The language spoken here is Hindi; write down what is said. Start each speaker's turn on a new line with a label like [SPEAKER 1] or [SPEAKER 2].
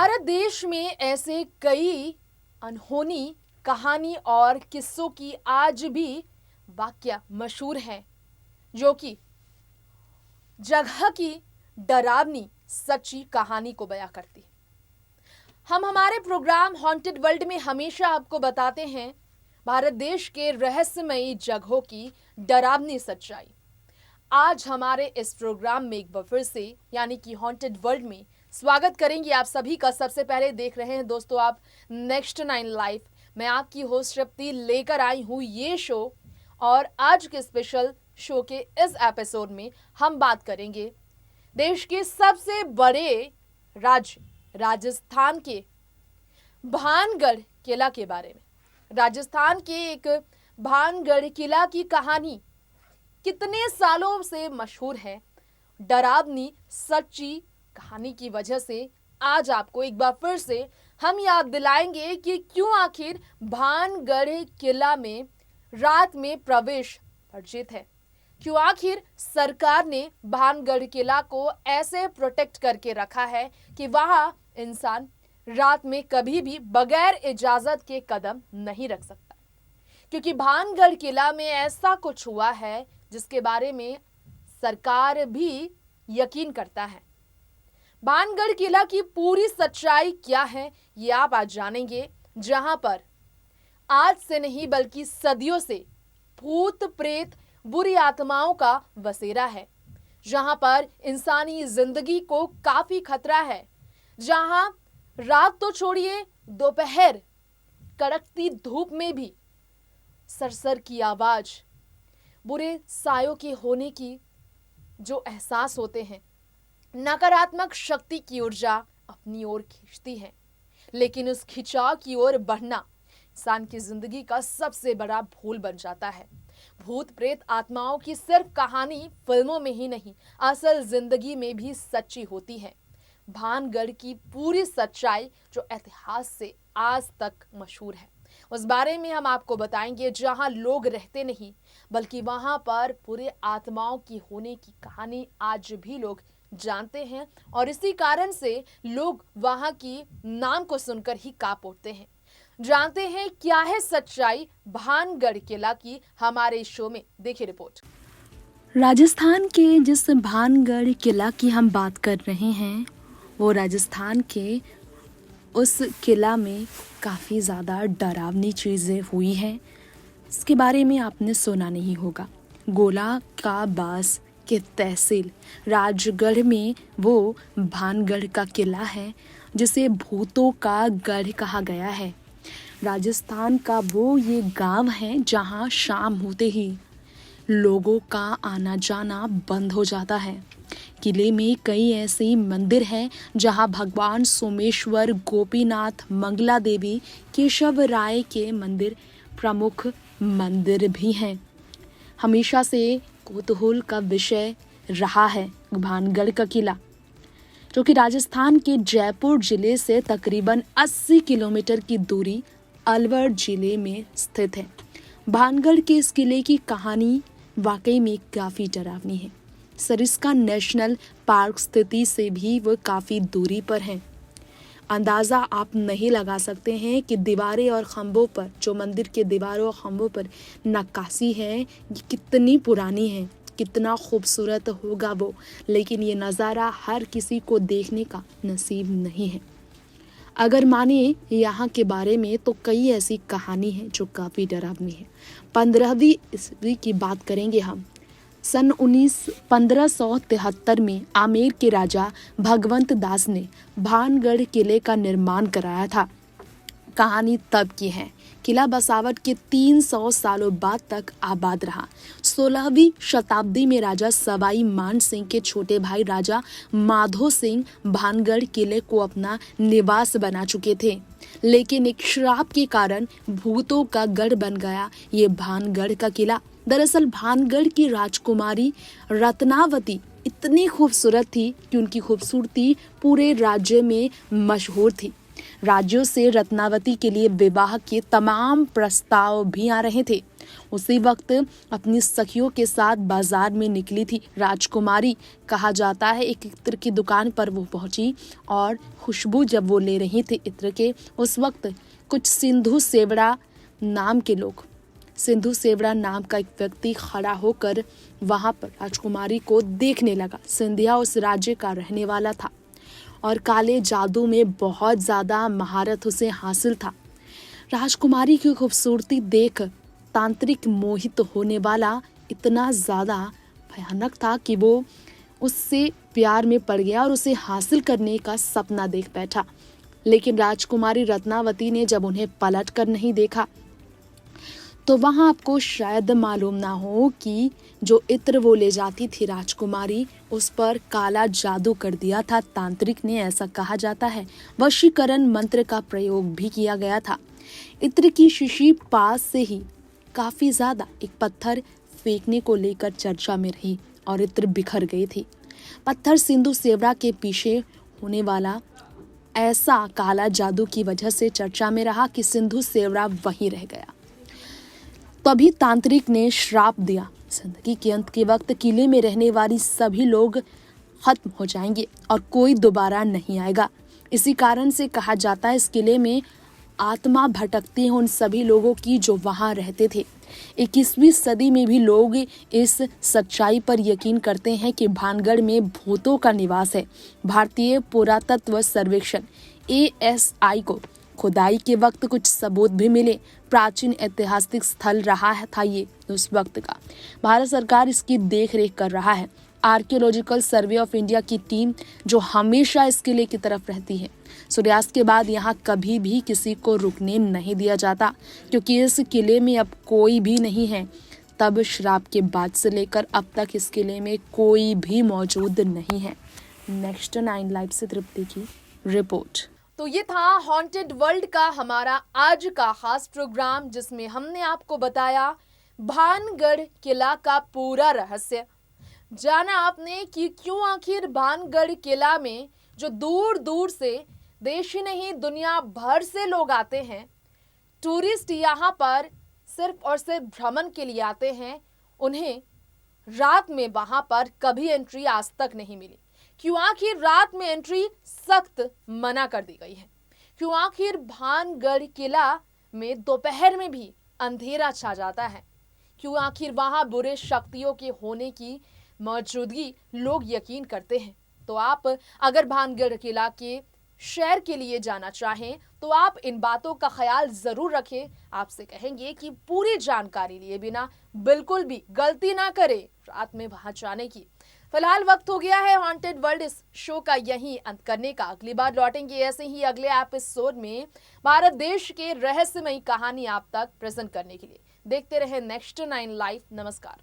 [SPEAKER 1] भारत देश में ऐसे कई अनहोनी कहानी और किस्सों की आज भी वाकया मशहूर हैं जो कि जगह की डरावनी सच्ची कहानी को बयां करती। हम हमारे प्रोग्राम हॉन्टेड वर्ल्ड में हमेशा आपको बताते हैं भारत देश के रहस्यमयी जगहों की डरावनी सच्चाई। आज हमारे इस प्रोग्राम में एक बार फिर से यानी कि हॉन्टेड वर्ल्ड में स्वागत करेंगे आप सभी का। सबसे पहले देख रहे हैं दोस्तों आप नेक्स्ट 9 लाइव। मैं आपकी होस्ट श्रुति लेकर आई हूं ये शो, और आज के स्पेशल शो के इस एपिसोड में हम बात करेंगे देश के सबसे बड़े राज्य राजस्थान के भानगढ़ किला के बारे में। राजस्थान के एक भानगढ़ किला की कहानी कितने सालों से मशहूर है। डरावनी सच्ची कहानी की वजह से आज आपको एक बार फिर से हम याद दिलाएंगे कि क्यों आखिर भानगढ़ किला में रात में प्रवेश वर्जित है, क्यों आखिर सरकार ने भानगढ़ किला को ऐसे प्रोटेक्ट करके रखा है कि वहां इंसान रात में कभी भी बगैर इजाजत के कदम नहीं रख सकता। क्योंकि भानगढ़ किला में ऐसा कुछ हुआ है जिसके बारे में सरकार भी यकीन करता है। भानगढ़ किला की पूरी सच्चाई क्या है ये आप आज जानेंगे, जहां पर आज से नहीं बल्कि सदियों से भूत प्रेत बुरी आत्माओं का बसेरा है, जहां पर इंसानी जिंदगी को काफी खतरा है, जहां रात तो छोड़िए दोपहर कड़कती धूप में भी सरसर की आवाज, बुरे सायों के होने की जो एहसास होते हैं, नकारात्मक शक्ति की ऊर्जा अपनी ओर खींचती है। लेकिन उस खिंचाव की ओर बढ़ना इंसान की जिंदगी का सबसे बड़ा भूल बन जाता है। भूत प्रेत आत्माओं की सिर्फ कहानी फिल्मों में ही नहीं, असल जिंदगी में भी सच्ची होती है। भानगढ़ की पूरी सच्चाई जो इतिहास से आज तक मशहूर है, उस बारे में हम आपको बताएंगे, जहां लोग रहते नहीं बल्कि वहां पर पूरे आत्माओं की होने की कहानी आज भी लोग जानते हैं, और इसी कारण से लोग वहां की नाम को सुनकर ही कांप उठते हैं। जानते हैं क्या है सच्चाई भानगढ़ किला की, हमारे शो में देखिए रिपोर्ट।
[SPEAKER 2] राजस्थान के जिस भानगढ़ किला की हम बात कर रहे हैं, वो राजस्थान के उस किला में काफ़ी ज़्यादा डरावनी चीज़ें हुई हैं। इसके बारे में आपने सुना नहीं होगा। गोला का बास के तहसील राजगढ़ में वो भानगढ़ का किला है जिसे भूतों का गढ़ कहा गया है। राजस्थान का वो ये गांव है जहां शाम होते ही लोगों का आना जाना बंद हो जाता है। किले में कई ऐसे मंदिर हैं जहां भगवान सोमेश्वर, गोपीनाथ, मंगला देवी, केशव राय के मंदिर प्रमुख मंदिर भी हैं। हमेशा से कौतूहल का विषय रहा है भानगढ़ का किला, जो कि राजस्थान के जयपुर जिले से तकरीबन 80 किलोमीटर की दूरी अलवर जिले में स्थित है। भानगढ़ के इस किले की कहानी वाकई में काफ़ी डरावनी है। सरिस्का नेशनल पार्क स्थिति से भी वो काफ़ी दूरी पर है। अंदाज़ा आप नहीं लगा सकते हैं कि दीवारें और खंभों पर, जो मंदिर के दीवारों और खंभों पर नक्काशी है, ये कितनी पुरानी है, कितना खूबसूरत होगा वो, लेकिन ये नज़ारा हर किसी को देखने का नसीब नहीं है। अगर माने यहाँ के बारे में तो कई ऐसी कहानी है जो काफ़ी डरावनी है। 15वीं ईस्वी की बात करेंगे हम। सन 1573 में आमेर के राजा भगवंत दास ने भानगढ़ किले का निर्माण कराया था। कहानी तब की है। किला बसावट के 300 सालों बाद तक आबाद रहा। 16वीं शताब्दी में राजा सवाई मान सिंह के छोटे भाई राजा माधो सिंह भानगढ़ किले को अपना निवास बना चुके थे, लेकिन एक श्राप के कारण भूतों का गढ़ बन गया ये भानगढ़ का किला। दरअसल भानगढ़ की राजकुमारी रत्नावती इतनी खूबसूरत थी कि उनकी खूबसूरती पूरे राज्य में मशहूर थी। राज्यों से रत्नावती के लिए विवाह के तमाम प्रस्ताव भी आ रहे थे। उसी वक्त अपनी सखियों के साथ बाजार में निकली थी। राजकुमारी कहा जाता है एक इत्र की दुकान पर वो पहुंची और खुशबू जब वो ले रही थी इत्र के, उस वक्त कुछ सिंधु सेवड़ा नाम का एक व्यक्ति खड़ा होकर वहां पर राजकुमारी को देखने लगा। सिंधिया उस राज्य का रहने वाला था और काले जादू में बहुत ज़्यादा महारत उसे हासिल था। राजकुमारी की खूबसूरती देख तांत्रिक मोहित होने वाला इतना ज़्यादा भयानक था कि वो उससे प्यार में पड़ गया और उसे हासिल करने का सपना देख बैठा। लेकिन राजकुमारी रत्नावती ने जब उन्हें पलट कर नहीं देखा तो वहाँ आपको शायद मालूम ना हो कि जो इत्र वो ले जाती थी राजकुमारी, उस पर काला जादू कर दिया था तांत्रिक ने, ऐसा कहा जाता है। वशीकरण मंत्र का प्रयोग भी किया गया था। इत्र की शीशी पास से ही काफी ज्यादा एक पत्थर फेंकने को लेकर चर्चा में रही और इत्र बिखर गई थी। पत्थर सिंधु सेवड़ा के पीछे होने वाला ऐसा काला जादू की वजह से चर्चा में रहा कि सिंधु सेवड़ा वहीं रह गया। तभी तांत्रिक ने श्राप दिया, जिंदगी के अंत के वक्त किले में रहने वाली सभी लोग खत्म हो जाएंगे और कोई दोबारा नहीं आएगा। इसी कारण से कहा जाता है इस किले में आत्मा भटकती है उन सभी लोगों की जो वहां रहते थे। 21वीं सदी में भी लोग इस सच्चाई पर यकीन करते हैं कि भानगढ़ में भूतों का निवास है। भारतीय पुरातत्व सर्वेक्षण ASI को खुदाई के वक्त कुछ सबूत भी मिले। प्राचीन ऐतिहासिक स्थल रहा था ये उस वक्त का। भारत सरकार इसकी देखरेख कर रहा है। आर्कियोलॉजिकल सर्वे ऑफ इंडिया की टीम जो हमेशा इस किले की तरफ रहती है। सूर्यास्त के बाद यहाँ कभी भी किसी को रुकने नहीं दिया जाता क्योंकि इस किले में अब कोई भी नहीं है। तब श्राप के बाद से लेकर अब तक इस किले में कोई भी मौजूद नहीं है। नेक्स्ट 9 लाइव से तृप्ति की रिपोर्ट।
[SPEAKER 1] तो ये था हॉन्टेड वर्ल्ड का हमारा आज का खास प्रोग्राम, जिसमें हमने आपको बताया भानगढ़ किला का पूरा रहस्य। जाना आपने कि क्यों आखिर भानगढ़ किला में जो दूर दूर से देश ही नहीं दुनिया भर से लोग आते हैं, टूरिस्ट यहाँ पर सिर्फ और सिर्फ भ्रमण के लिए आते हैं, उन्हें रात में वहां पर कभी एंट्री आज तक नहीं मिली। क्यों आखिर रात में एंट्री सख्त मना कर दी गई है? क्यों आखिर भानगढ़ किला में दोपहर में भी अंधेरा छा जाता है? क्यों आखिर वहां बुरे शक्तियों के होने की मौजूदगी लोग यकीन करते हैं? तो आप अगर भानगढ़ किला के शहर के लिए जाना चाहें तो आप इन बातों का ख्याल जरूर रखें। आपसे कहेंगे कि पूरी जानकारी लिए बिना बिल्कुल भी गलती ना करें रात में वहां जाने की। फिलहाल वक्त हो गया है हॉन्टेड वर्ल्ड इस शो का यहीं अंत करने का। अगली बार लौटेंगे ऐसे ही अगले एपिसोड में भारत देश के रहस्यमयी कहानी आप तक प्रेजेंट करने के लिए। देखते रहे नेक्स्ट 9 लाइव। नमस्कार।